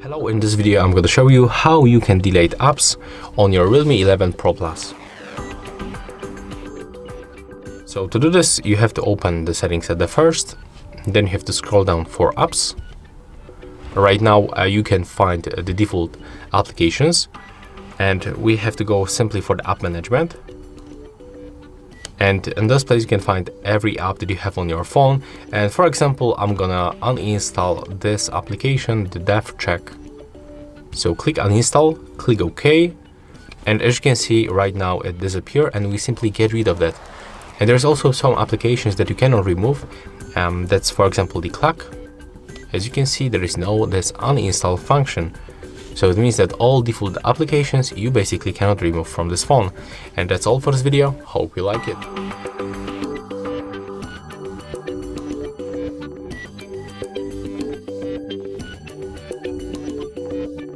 Hello, in this video I'm going to show you how you can delete apps on your Realme 11 Pro Plus. So to do this, you have to open the settings at the first, then you have to scroll down for apps. Right now you can find the default applications, and we have to go simply for the app management. And in this place you can find every app that you have on your phone. And for example, I'm gonna uninstall this application, the Dev Check. So click uninstall, click OK, and as you can see right now it disappears and we simply get rid of that. And there's also some applications that you cannot remove. That's for example the clock. As you can see, there is this uninstall function. So it means that all default applications you basically cannot remove from this phone. And that's all for this video. Hope you like it.